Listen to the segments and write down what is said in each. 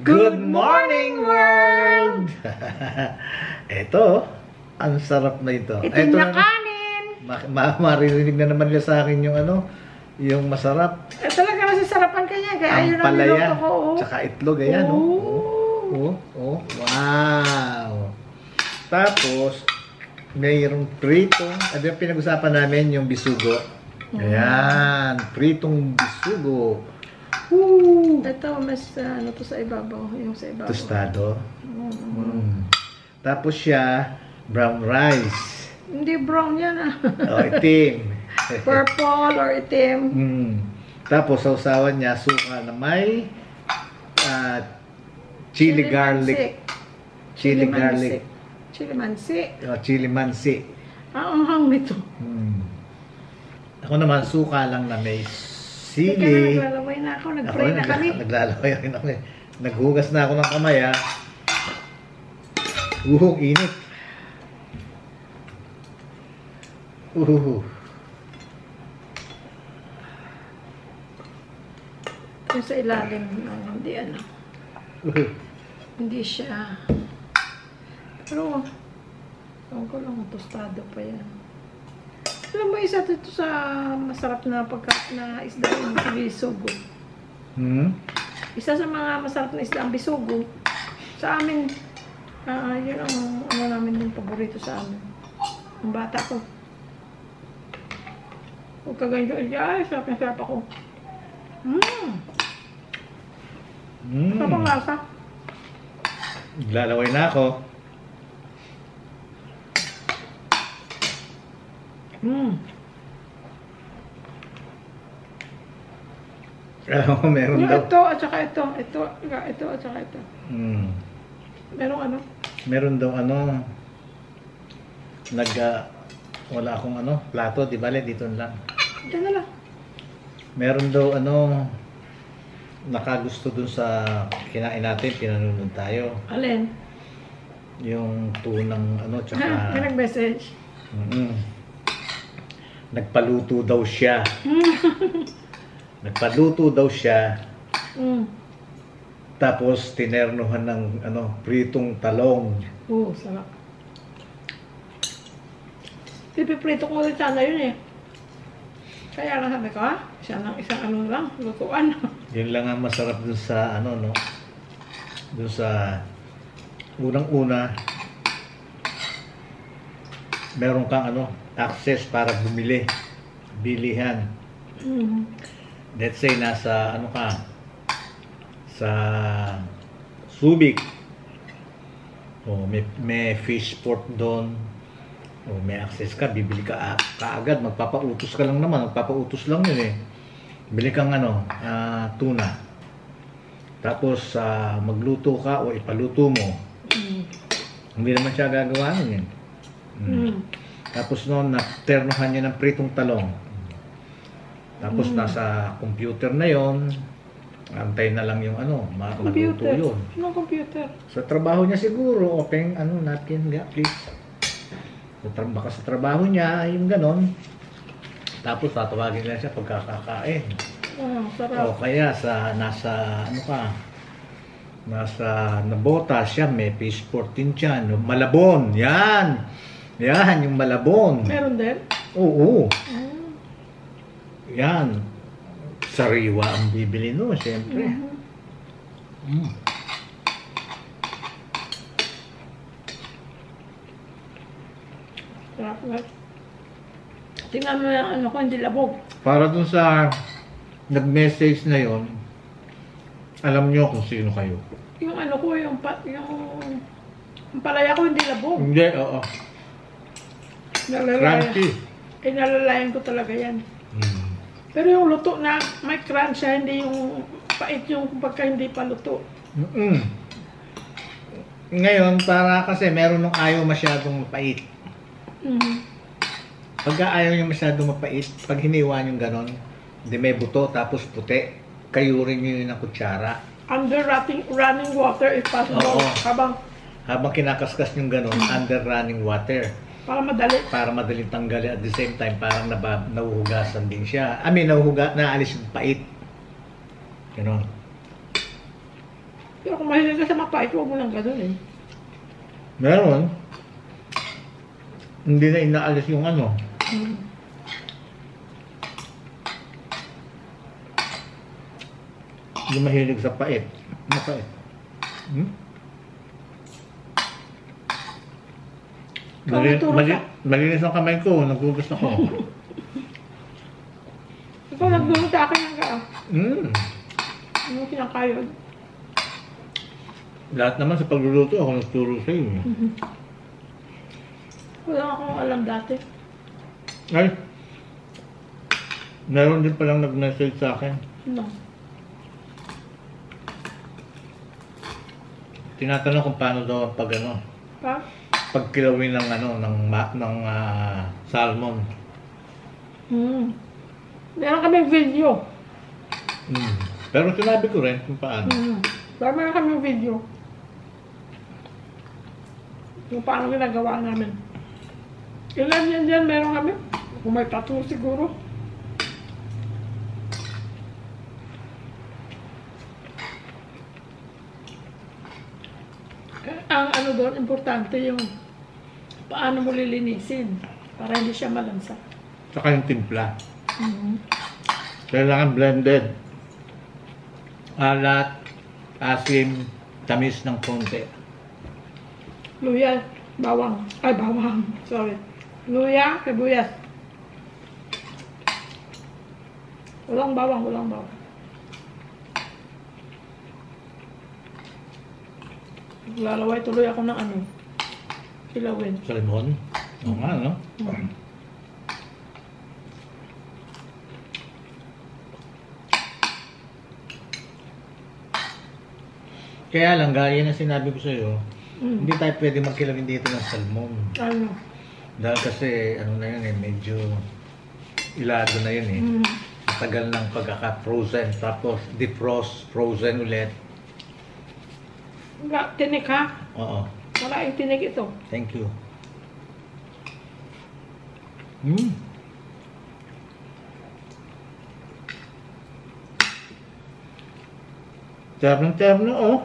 Good morning, world! Ito, ang sarap na ito. Ito na kanin. Maririnig na naman niya sa akin yung ano, yung masarap. Talaga masasarapan kanya. Kaya Ang ayun ang palaya, niluto ko. tsaka itlog, ayan. Wow! Tapos, mayroong pritong, ano yung pinag-usapan namin, yung bisugo. Ayan, pritong bisugo. Woo! Ito, mas ano to sa ibabaw. Yung sa ibabaw. Tostado. Tapos siya, brown rice. Hindi brown yan ah. O, itim. Purple or itim. Tapos, sausawan niya, suka na may chili garlic. Chili garlic. Chili mansi. Chili mansi. Ang hang nito. Ako naman, suka lang na may sili. Naglalaway na ako. Nag-pray na kami. Naglalaway ako. Naghugas na ako ng kamay, ha. Init. Yung sa ilalim, hindi ano. Hindi siya. Pero, ewan ko lang, tostado pa yan. Alam mo, isa dito sa masarap na na isda yung bisugo. Isa sa mga masarap na isda ang bisugo. Sa amin, yun ang ano namin yung paborito sa amin. Ang bata ko. Huwag ka ganyan, ay, sarap na sarap ako. Sarap ang lasa. Lalaway na ako. Alam mo, meron yung daw. Ito at saka ito at saka ito. Merong ano? Meron daw ano, wala akong ano, plato, di bale, dito lang. Diyan na lang. Meron daw ano, nakagusto dun sa kinain natin, pinanunod tayo. Alin? Yung tunang ano, tsaka... May nag-message? Nagpaluto daw siya. Nagpaluto daw siya. Tapos tinernuhan ng ano, pritong talong. Sarap. Pipiprito ko ulit sana yun eh. Kaya lang sabi ko isang ano lang, lutuan. Yun lang ang masarap dun sa ano, no? Dun sa unang-una, meron kang ano, access para bumili, bilihan. Let's say nasa ano ka, sa Subic, may fish port doon, may access ka, bibili ka kaagad, magpapautos ka lang naman, magpapautos lang yun eh. Bili kang ano, tuna, tapos magluto ka o ipaluto mo. Hindi naman siya gagawa nun yun. Tapos noon, naternohan niya ng pritong talong. Tapos nasa computer na yon, antay na lang yung ano, maluto yun. Anong computer? Sa trabaho niya siguro, open, ano, napkin nga, please. Baka sa trabaho niya, yung ganon. Tapos tatawagin lang siya pagkakakain. Sarap. O kaya nasa, ano ka, nasa Nabota siya, may fish port din dyan. Malabon, yan! Yan, yung Malabon. Meron din? Oo. Yan. Sariwa ang bibili no, siyempre. Sarap. Tingnan mo yung ano ko, hindi labog. Para dun sa nag-message na yon, alam nyo kung sino kayo. Yung ano ko, yung palaya ko hindi labog. Hindi, oo. Crunchy. Nalalayan ko talaga yan. Pero yung luto na may crunch siya, hindi yung pait yung pagka hindi pa luto. Ngayon, para kasi meron nung ayaw masyadong mapait. Pagka ayaw nyo masyadong mapait, pag hiniwa nyo ganon, hindi may buto, tapos puti, kayurin nyo yun ng kutsara. Under running water if possible. Habang kinakaskas nyo ganon, under running water. Para madali. Para madaling tanggalin at the same time, parang nahuhugasan din siya. naalis yung pait. Ganon. Pero kung mahilig ka sa mapait, huwag mo lang ganun eh. Meron. Hindi na inaalis yung ano. Hmm. Hindi mahilig sa pait. Mapait. Hmm? Malinis ang kamay ko. Nagugas ako. Ikaw nagduro sa akin ng kaa. Ano kinakayod? Lahat naman sa pagluluto ako nagturo sa iyo. Wala akong alam dati. Ay, meron din palang nag-message sa akin. No. Tinatanong kung paano daw pag ano, Pa? pagkilawin ng ano ng salmon. Meron kami video. Pero sinabi ko rin kung paano. Pero meron kami video. Kung paano ginagawa namin. Ilan yan dyan meron kami? Kung may tattoo siguro. Ang ano doon, importante yung paano mo lilinisin para hindi siya malansa. Saka yung timpla. Kailangan blended. Alat, asim, tamis ng konti. Luya, bawang. Ay, bawang. Sorry. Luya, sibuyas. Walang bawang, walang bawang. Lalaway tuloy ako ng ano. Ilawin. Sa limon? Oo nga, no? Kaya lang, gaya na sinabi ko sa'yo, hindi tayo pwede magkilawin dito ng salmon. Ano? Dahil kasi, ano na yun eh, medyo ilado na yun eh. Matagal ng pagkaka-frozen, tapos defrost, frozen ulit. Wala, tinik ha? Oo. Wala yung tinik ito. Thank you. Terno, oh.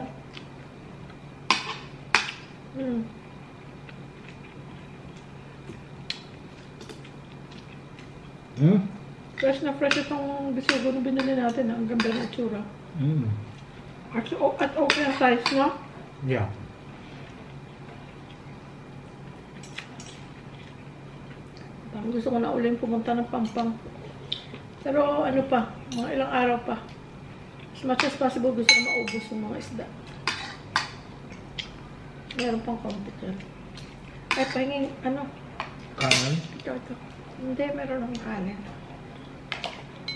Fresh na fresh itong bisugo na binili natin. Ang ganda ng itsura. At okay ang size, no? Yeah. Gusto ko na ulit pumunta ng Pampang. Pero ano pa, mga ilang araw pa. As much as possible gusto ko maubos yung mga isda. Meron pang konti dyan. Ay, pahingin, ano? Kanan. Ito. Hindi, meron akong kanin.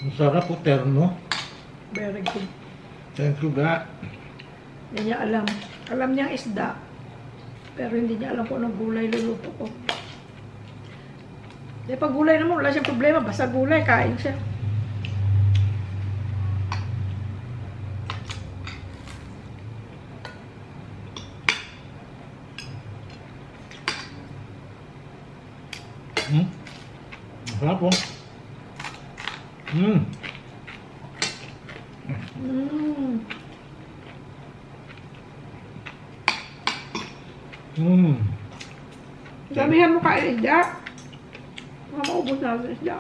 Ang sarap po, terno. Very good. Thank you, Ga. Hindi niya alam. Alam niya ang isda. Pero hindi niya alam kung anong gulay luluto ko. Dahil pag gulay naman, wala siyang problema. Basta gulay, kain siya. Masarap po. Damihan mo kain isda. Mga maubos na sa isda.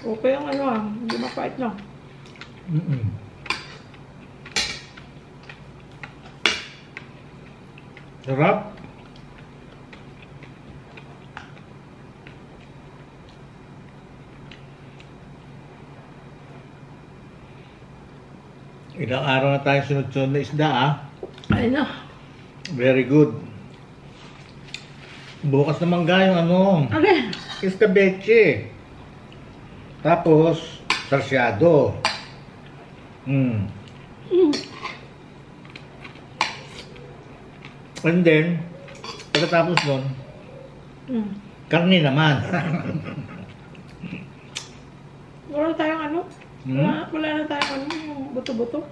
Okay ang ano hindi mapait na. Sarap. Ilang araw na tayong sunod-sunod na isda, ah. Ay na. Very good. Bukas naman yung ano, Okay. escabeche. Tapos, sarsyado. And then, pagkatapos nun, karne naman. Wala tayong ano? Wala na tayong ano, yung buto-buto.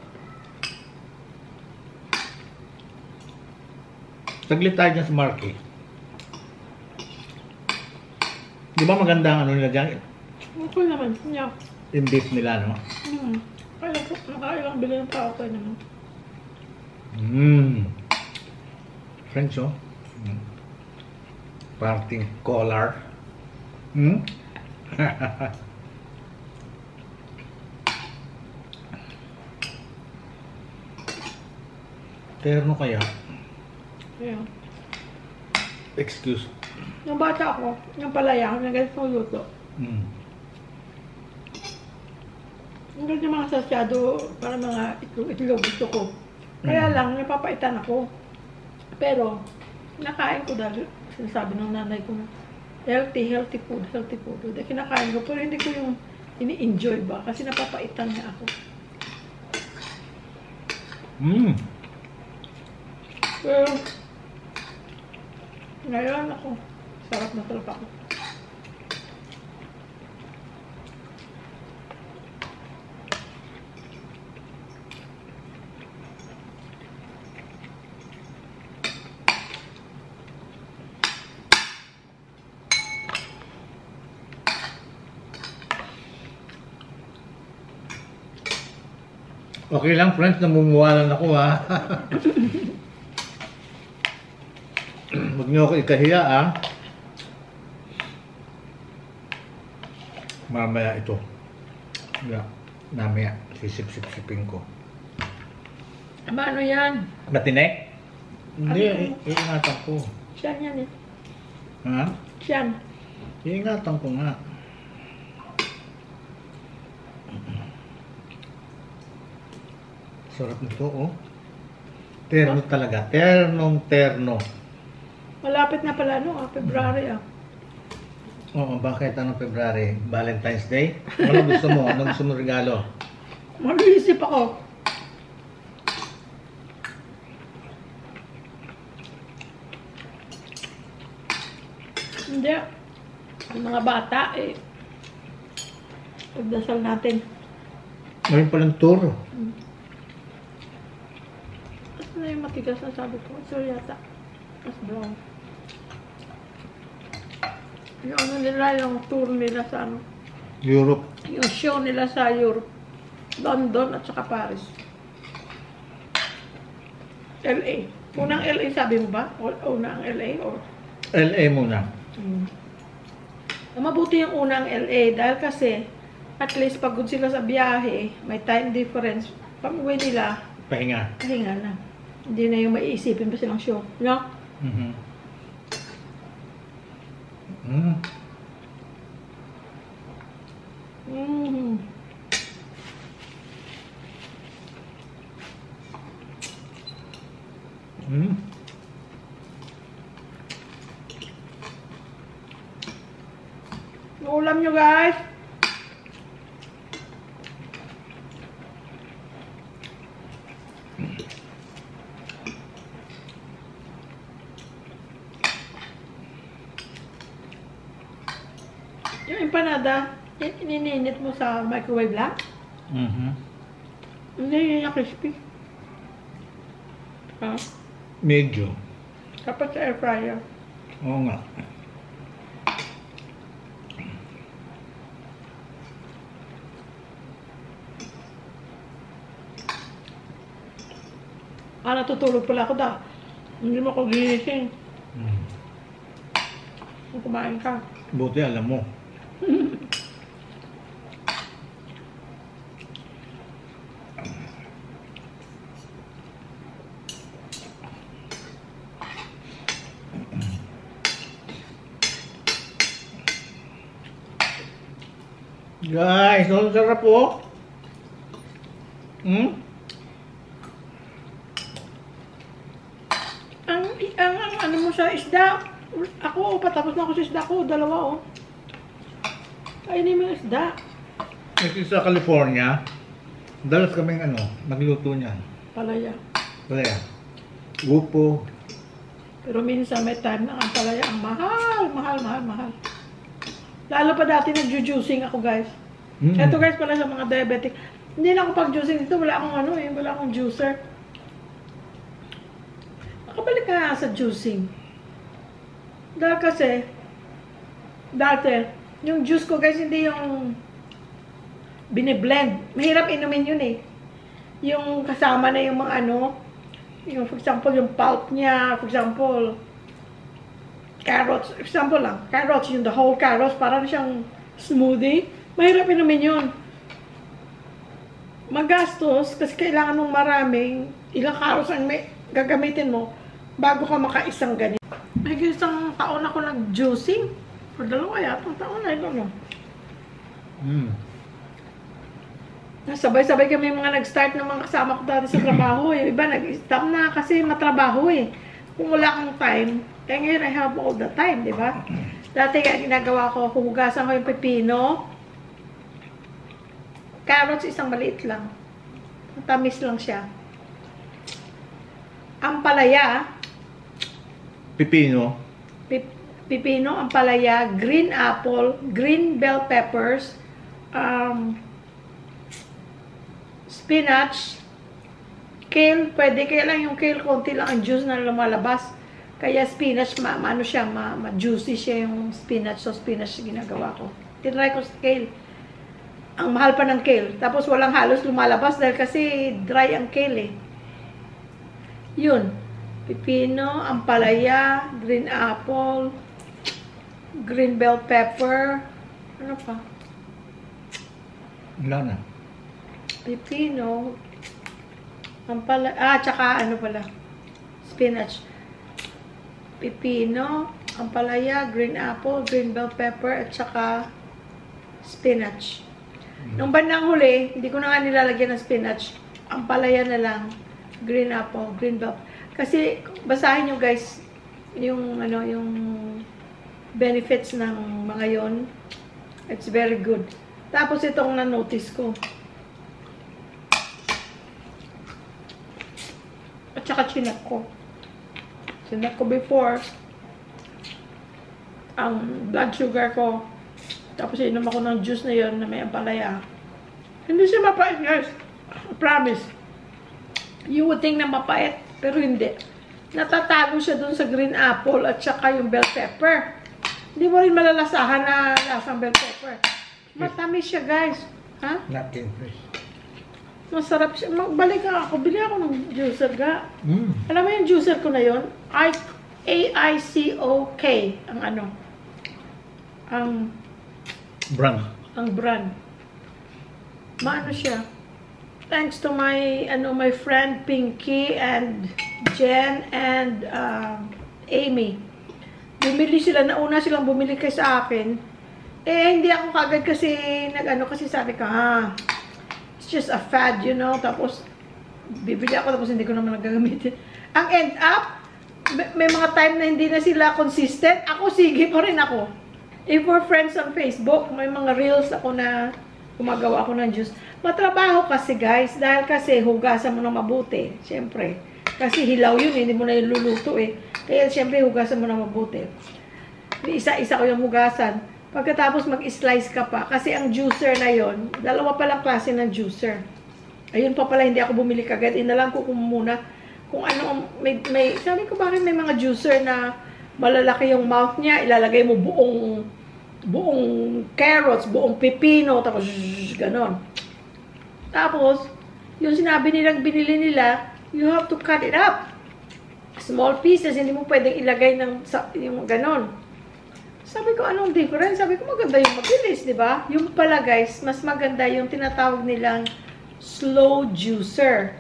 Saglit tayo dyan sa market. Di ba maganda ang ano nila dyan? Okay naman. Yeah. Yung beef nila, no? Nakailang bili ng tao ko naman. French, oh. Parting collar. Terno kaya? Yeah. Excuse. Yung bata ko, yung palaya, yung ganito luto. Yung ganito mga sasyado, para mga itlog gusto ko. Kaya lang, napapaitan ako. Pero, nakain ko dahil sinasabi ng nanay ko, healthy food. Dahil kinakain ko, pero hindi ko yung ini-enjoy ba? Kasi napapaitan niya ako. Pero, ngayon ako, sarap na sarap ako. Okay lang, friends, namumuwalan ako, ha. Huwag niyo ako ikahiya, ha. Mamaya ito. Namaya, sisip-sip-sipin ko. Ano yan? Matinik? Hindi, iingatan ko. Siyan yan eh. Ha? Siyan. Iingatan ko nga. Sarap nito, oh. Terno talaga. Terno. Malapit na pala, no? February, Oo, bakit? Anong February? Valentine's Day? Ano gusto mo? Anong gusto mo regalo? Mag-iisip ako. Hindi. Ang mga bata, pagdasal natin. Ngayon palang tour. Ano yung matigas na sabi ko? Sorry yata. Mas brown. Yung ano nila, yung tour nila sa ano? Europe. Yung show nila sa Europe. London at saka Paris. LA. Unang LA sabi mo ba? O unang LA? Or? LA muna. Mabuti yung unang LA dahil kasi at least pagod sila sa biyahe, may time difference. Pag-uwi nila, Pahinga. na. Hindi na yung maiisipin pa silang show. No? Yung ulam nyo, guys. Yung empanada, ininit mo sa microwave lang? Hindi yun yung crispy. Ha? Medyo. Dapat sa air fryer. Oo nga. Natutulog pala ako hindi mo ako ginising. Kung kumain ka. Buti alam mo. Guys, ang sarap po. Ang ano mo sa isda. Ako, patapos na ako sa isda ko. Dalawa, Kainin mo yung isda. Kasi sa California, dalas kaming nagluto niyan. Palaya. Palaya. Gupo. Pero minsan may time na ang palaya ang mahal. Lalo pa dati nag-juicing ako, guys. Ito, guys, pala sa mga diabetic. Hindi na ako pag-juicing dito. Wala akong juicer. Makabalik ka sa juicing. Dahil kasi, Dati, yung juice ko guys, hindi yung biniblend. Mahirap inumin yun eh. Yung kasama na yung mga ano, yung for example, yung pulp niya, for example, carrots, example lang, carrots, yung the whole carrots, parang siyang smoothie. Mahirap inumin yun. Magastos, kasi kailangan mong maraming, ilang carrots ang gagamitin mo bago ka makaisang ganito. May isang taon ako nag-juicing. O dalawa yata, taon na ito, no? Sabay-sabay kami mga nag-start ng mga kasama ko dati sa trabaho. Yung iba nag-stop na kasi matrabaho eh. Kung wala kang time, kaya ngayon I have all the time, di ba? Dati ginagawa ko, huhugasan ko yung pepino. Carrots, isang maliit lang. Tamis lang siya. Ampalaya. Pipino. Pipino, ampalaya, green apple, green bell peppers, spinach, kale, pwede, kaya lang yung kale, konti lang ang juice na lumalabas. Kaya spinach, ano siya, ma-juicy siya yung spinach. So, spinach ginagawa ko. Tinry ko sa kale. Ang mahal pa ng kale. Tapos, walang halos lumalabas dahil kasi dry ang kale eh. Yun. Pipino, ampalaya, green apple, green bell pepper. Ano pa? Wala na. Pipino, tsaka ano pala, spinach. Pipino, ampalaya, green apple, green bell pepper, at saka spinach. Nung bandang huli, hindi ko na nga nilalagyan ng spinach. Ampalaya na lang, green apple, green bell. Kasi, basahin nyo guys, yung, ano, yung benefits ng mga yon. It's very good. Tapos itong na-notice ko. At saka chinek ko. Chinek ko before. Ang blood sugar ko. Tapos inom ako ng juice na yon na may ampalaya. Hindi siya mapait guys. I promise. You would think na mapait. Pero hindi. Natatalo siya dun sa green apple at saka yung bell pepper. Hindi mo rin malalasahan na lasang bell pepper. Matamis siya guys. Ha? Not fresh. Masarap siya. Magbalik ako. Bili ako ng juicer ga. Alam mo yung juicer ko na yun? AICOK. Ang ano? Ang Brand. Ang brand. Maano siya? Thanks to my friend Pinky and Jen and Amy. Bumili sila. Nauna silang bumili kay sa akin. Eh, hindi ako kagad kasi kasi sabi ka, it's just a fad, you know. Tapos, bibili ako, tapos hindi ko naman nagagamitin. Ang end up, may mga time na hindi na sila consistent. Ako, sige pa rin ako. If we're friends on Facebook, may mga reels ako na gumagawa ako ng juice. Matrabaho kasi, guys, dahil kasi hugasan mo na mabuti. Siyempre. Kasi hilaw yun, hindi mo na iluluto eh. Kaya, siyempre, hugasan mo na mabuti. Isa-isa ko yung hugasan. Pagkatapos mag-slice ka pa, kasi ang juicer na yon, dalawa palang klase ng juicer. Ayun pa pala, hindi ako bumili kagad. Inalam ko muna kung ano, sabi ko bakit may mga juicer na malalaki yung mouth niya, ilalagay mo buong carrots, buong pepino, tapos ganon. Tapos, yung sinabi nilang binili nila, you have to cut it up. Small pieces, hindi mo pwedeng ilagay yung ganon. Sabi ko, anong difference? Sabi ko, maganda yung mabilis, di ba? Yung pala, guys, mas maganda yung tinatawag nilang slow juicer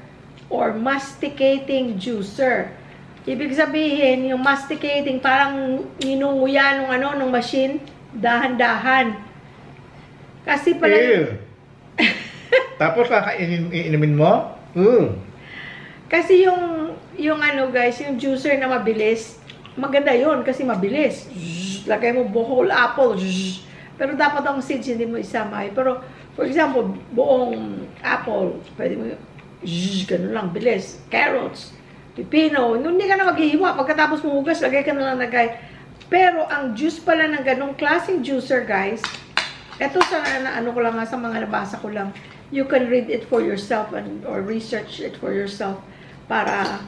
or masticating juicer. Ibig sabihin, yung masticating, parang ninunguya nung machine, dahan-dahan. Kasi pala... Tapos, inumin mo? Kasi yung guys, yung juicer na mabilis, maganda yun kasi mabilis. Lagay mo whole apple. Pero dapat ang seeds hindi mo isama. Pero, for example, buong apple, pwede mo ganun lang, bilis. Carrots, pipino. Hindi ka na maghihiwa. Pagkatapos mo hugas, lagay ka na lang lagay. Pero, ang juice pala ng ganung klaseng juicer, guys, eto sa ano ko lang, sa mga nabasa ko lang, you can read it for yourself or research it for yourself para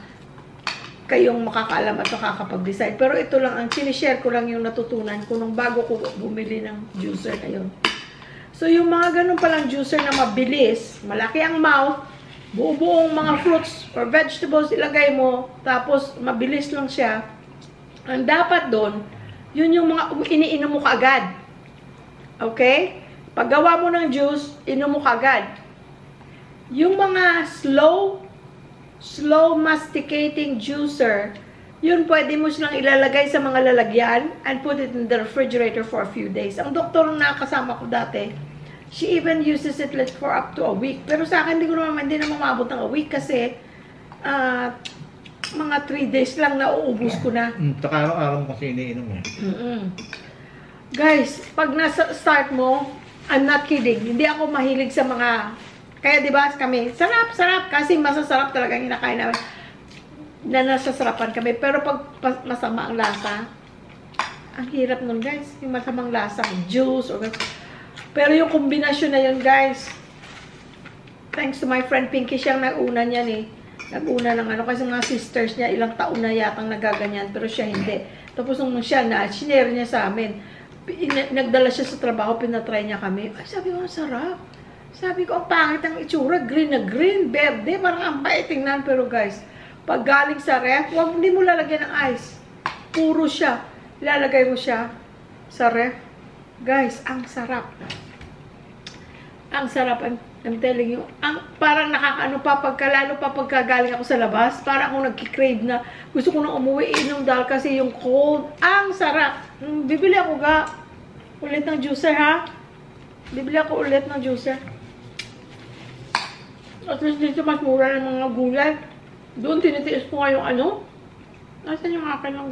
kayong makakaalam at makakapag-decide. Pero ito lang, ang sinishare ko lang yung natutunan ko nung bago ko bumili ng juicer ngayon. So, yung mga ganun palang juicer na mabilis, malaki ang mouth, buo-buong mga fruits or vegetables ilagay mo, tapos mabilis lang siya. Ang dapat doon, yun yung mga iniinom mo kaagad. Okay? Paggawa mo ng juice, inom mo kaagad. Yung mga slow masticating juicer, yun pwede mo silang ilalagay sa mga lalagyan and put it in the refrigerator for a few days. Ang doktor na kasama ko dati, she even uses it like for up to a week. Pero sa akin, hindi na mamabot ng a week kasi mga 3 days lang nauubos ko na. Taka araw-araw mo kasi iniinom eh. Guys, pag nasa-start mo, I'm not kidding, hindi ako mahilig sa mga... Kaya diba kami, sarap, kasi masasarap talaga yung kinakain namin. Na nasasarapan kami. Pero pag masama ang lasa, ang hirap nun guys. Yung masamang lasa, juice, or... Pero yung kombinasyon na yun guys, thanks to my friend Pinky, siyang nag-una niyan eh. Nag-una ng ano, kasi mga sisters niya, ilang taon na yatang nagaganyan, pero siya hindi. Tapos nung siya na, sinare niya sa amin. Nagdala siya sa trabaho, pinatry niya kami. Ay, sabi ko, ang sarap. Sabi ko, ang pangit ang itsura, green na green, berde, parang ang bait tingnan. Pero guys, pag galing sa ref, hindi mo lalagyan ng ice. Puro siya. Ilalagay mo siya sa ref. Guys, ang sarap. Ang sarap, I'm telling you. Parang nakakaano pa, lalo pa pagkagaling ako sa labas, parang ako nagkikrave na, gusto ko nang umuwi inom dahil kasi yung cold. Ang sarap. Bibili ako ulit ng juicer ha. Bibili ako ulit ng juicer. At least dito mas mura ng mga gulay. Doon tinitiis ko nga yung ano. Nasaan yung akin ng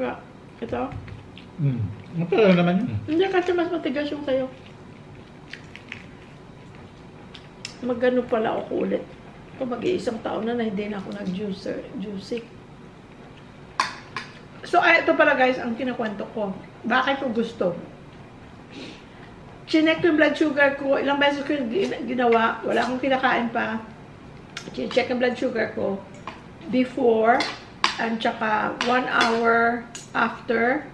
ito? Matagal naman yun. Hindi kasi mas matigas yung sayo. Magano pala ako ulit. Kung mag-iisang taon na hindi na ako nag-juicy. So, ito pala guys, ang kinakwento ko. Bakit ko gusto? Chinek yung blood sugar ko. Ilang beses ko ginawa. Wala akong kinakain pa. Check yung blood sugar ko before and tsaka 1 hour after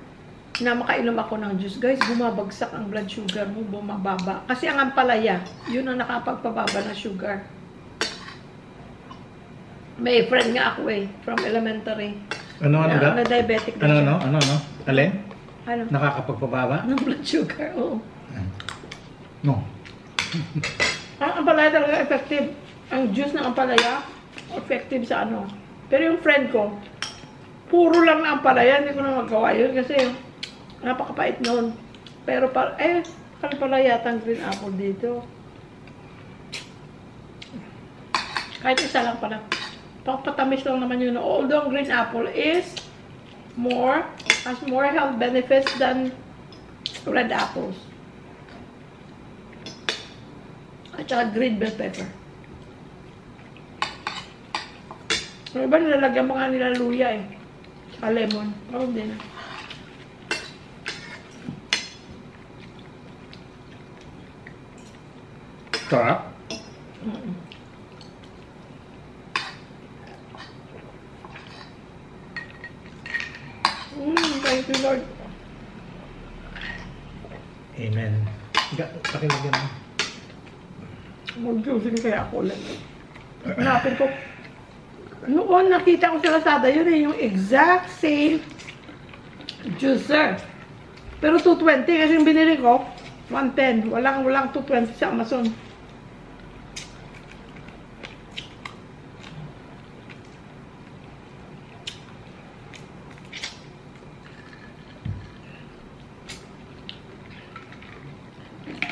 na makainom ako ng juice. Guys, bumabagsak ang blood sugar mo, bumababa. Kasi ang ampalaya, yun ang nakapagpababa ng sugar. May friend nga ako eh, from elementary. Ano ga? Na diabetic na siya. Ano? Alin? Ano? Nakakapagpababa? Ng blood sugar, oo. No. Ang ampalaya talaga effective. Ang juice ng ampalaya, effective sa ano. Pero yung friend ko, puro lang na ampalaya, hindi ko na magawa yun kasi napakapait noon. Pero pala yata ang green apple dito. Kahit isa lang pala. Patamis lang naman yun. Although ang green apple has more health benefits than red apples. At saka green bell pepper. Yung iba nilalagyan pa nga nila luya eh. Saka lemon. Parang din. Sarap? Thank you Lord. Amen. Pakilagyan mo. Mag-juicing kaya ako ulit. Hanapin ko. Noon nakita ko sa Lazada, yun eh, yung exact same juicer. Pero 220 kasi yung binili ko, 110. Walang 220 sa Amazon.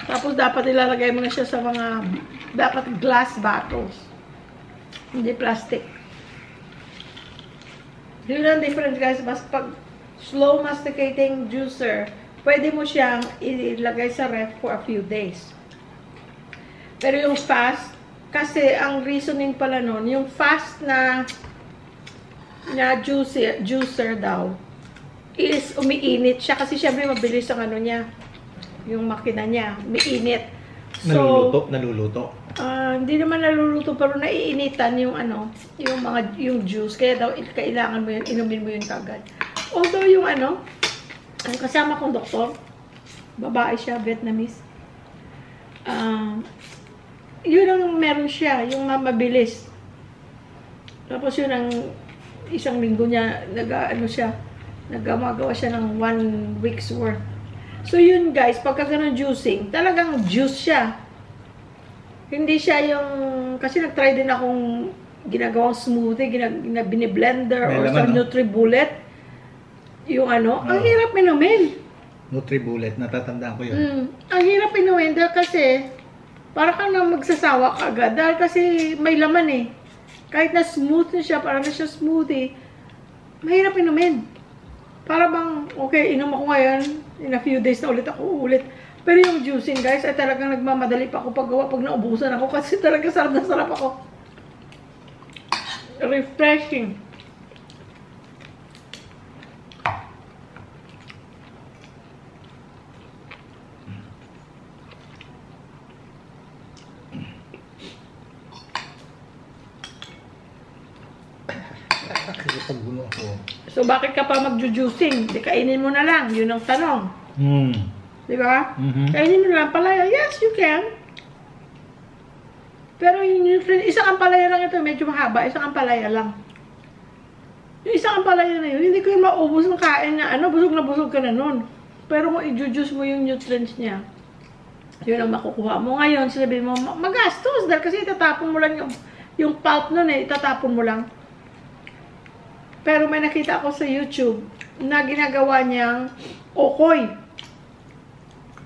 Tapos dapat ilalagay mo na siya sa mga, dapat glass bottles. Hindi plastic. Yun ang difference guys, mas pag slow masticating juicer, pwede mo siyang ilagay sa ref for a few days. Pero yung fast, kasi ang reasoning pala nun, yung fast na juicer daw, is umiinit siya kasi syempre mabilis ang ano niya, yung makina niya, umiinit. Naluluto. Hindi naman naluluto pero naiinitan yung ano, yung juice. Kaya daw kailangan mo yun, inumin mo yun kagad. Although yung ano, ang kasama kong doktor, babae siya, Vietnamese. Yun ang meron siya, yung mabilis. Tapos yun ang isang linggo niya, nagmagawa siya ng 1 week's worth. So yun guys, pagka ganun juicing, talagang juice siya. Hindi siya yung, kasi nag-try din akong ginagawang smoothie, biniblender or sa NutriBullet. Yung ano, ang hirap inumin. NutriBullet, natatandaan ko yun. Ang hirap inumin dahil kasi, para kang na magsasawa ka agad. Dahil kasi may laman eh. Kahit na smooth na siya, para na siya smoothie, mahirap inumin. Para bang, okay, inom ako ngayon, in a few days na ulit ako ulit. Pero yung juicing guys, ay talagang nagmamadali pa ako paggawa pag naubusan ako kasi talaga sarap na sarap ako. Refreshing. Paggulo ako. So bakit ka pa mag-juicing? Di kainin mo na lang, yun ang tanong. Di ba? Kainin mo na lang palaya. Yes, you can. Pero yung isang ampalaya lang ito, medyo mahaba. Isang ampalaya lang. Yung isang ampalaya na yun, hindi ko yung maubos ng kain na busog na busog ka na nun. Pero kung i-juice mo yung nutrients niya, yun ang makukuha mo. Ngayon, sabihin mo, magastos. Dahil kasi itatapon mo lang yung pulp nun eh. Itatapon mo lang. Pero may nakita ako sa YouTube na ginagawa niyang okoy.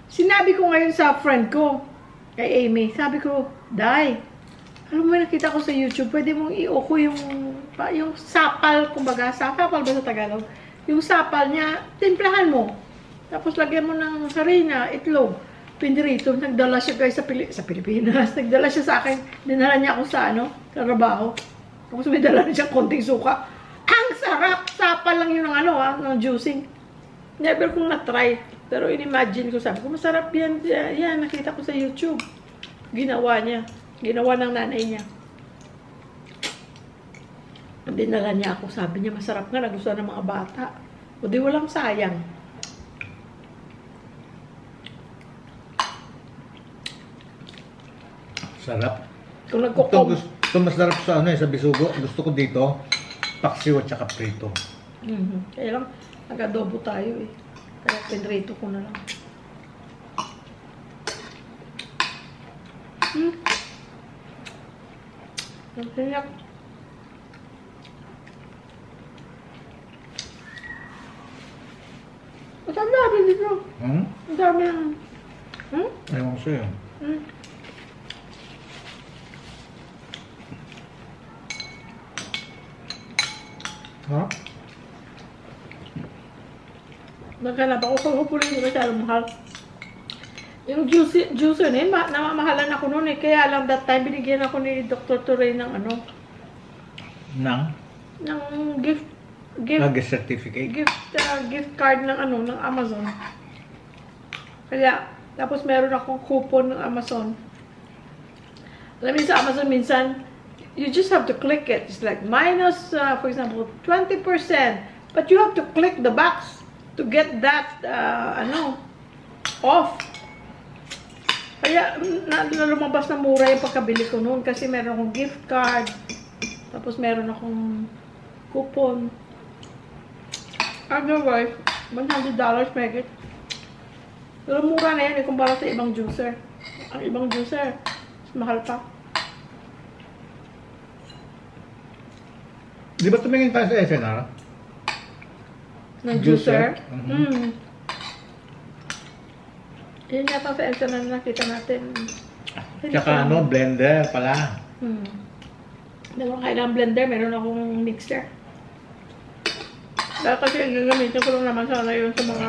Sinabi ko ngayon sa friend ko, kay Amy, sabi ko, Day, alam mo, may nakita ko sa YouTube, pwede mong i-okoy yung sapal, kumbaga, sapal ba sa Tagalog? Yung sapal niya, timplahan mo. Tapos lagyan mo ng harina, itlog, pinirito. Nagdala siya guys sa Pilipinas. Nagdala siya sa akin. Dinala niya ako sa trabaho. Tapos may dala na siyang konting suka. Ang sarap! Sapal lang yun ng juicing. Never kong na-try. Pero in-imagine ko, sabi ko, masarap yan. Yan, nakita ko sa YouTube. Ginawa niya. Ginawa ng nanay niya. Dinala niya ako. Sabi niya, masarap nga. Nagustuhan ng mga bata. O di walang sayang. Sarap. Kung nagkukom. Ito masarap sa sa bisugo. Gusto ko dito, paksiw at saka prito. Kaya lang, nag-adobo tayo eh. Kaya pinrito ko na lang. Ang sarap. Ang dami dito. Ang dami ng... Ayaw ko sa'yo. Ha? Naghanap ako kung hupulin ko masyadong mahal. Yung juicer na yun, namamahalan ako noon eh. Kaya lang that time, binigyan ako ni Dr. Turay ng ng gift certificate. Gift card ng Amazon. Kaya, tapos meron akong coupon ng Amazon. Alam mo sa Amazon minsan, you just have to click it. It's like minus, for example, 20%. But you have to click the box to get that, off. Kaya, lumabas na mura yung pagkabili ko noon kasi meron akong gift card. Tapos meron akong coupon. Otherwise, $100 megit. Pero mura na yan kumpara sa ibang juicer. Ang ibang juicer, mahal pa. Di ba tumingin tayo sa SNR? Ng juicer? Yun yata sa SNR na nakita natin. Tsaka blender pala. Meron kailangan blender, meron akong mixer. Dahil kasi gagamitin ko lang naman sana yun sa mga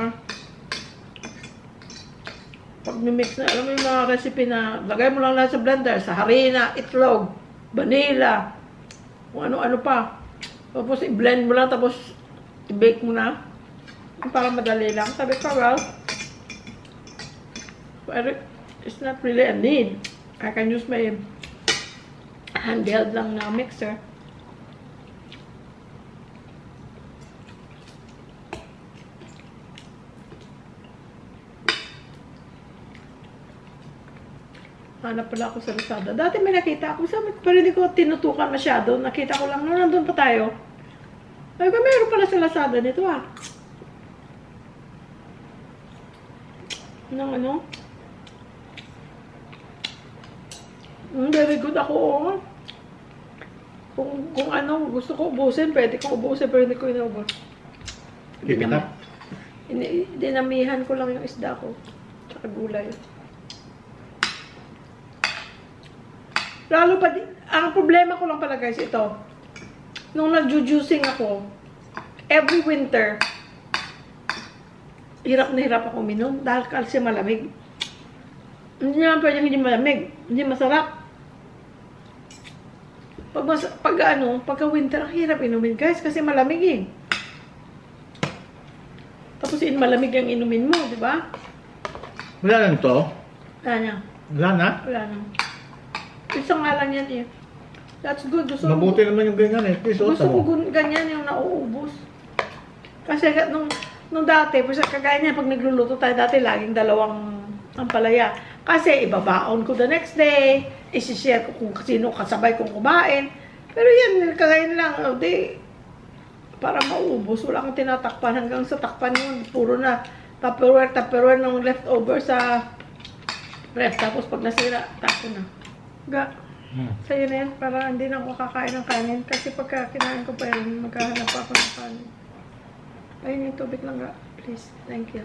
pag-mix na, alam mo yung mga recipe na lagay mo lang sa blender, sa harina, itlog, vanilla, kung ano-ano pa. Tapos i-blend mo lang, tapos i-bake mo na. Para madali lang. Sabi ko, well, it's not really a need. I can use my handheld lang na mixer. Hanap pala ako sa Lazada. Dati may nakita ako, pero hindi ko tinutukan masyado. Nakita ko lang, nandun pa tayo. Ay, meron pala sa Lazada nito ah. Nang ano? Very good ako. Oh. Kung ano, gusto ko ubusin, pwede kong ubusin, pero hindi ko inubos. Keep it up. Dinamihan ko lang yung isda ko. Tsaka gulay. Lalo pa, ang problema ko lang pala guys, ito. Nung nag-juicing ako, every winter, hirap na hirap ako uminom dahil kasi malamig. Hindi naman pwedeng hindi malamig. Hindi masarap. Pagka winter, ang hirap inumin guys kasi malamig eh. Tapos malamig ang inumin mo, di ba? Wala lang to. Wala na. Wala na. Wala na. Isang nga lang yan eh. That's good. Mabuti naman yung ganyan eh. Please, gusto ko ganyan yung nauubos. Kasi nung dati, kagaya niya, pag nagluluto tayo dati, laging dalawang ampalaya. Kasi ibabaon ko the next day, isi-share ko kung sino kasabay kong kumain. Pero yan, kagaya lang, para maubos, wala akong tinatakpan. Hanggang sa takpan yun, puro na tupperware ng leftover sa ref. Tapos pag nasira, tapo na. Sa'yo na yan, para hindi na ako kakain ng kanin. Kasi pagka kinain ko pa yun, magkahanap ako ng kanin. Ayun yung tubig lang ga. Please. Thank you.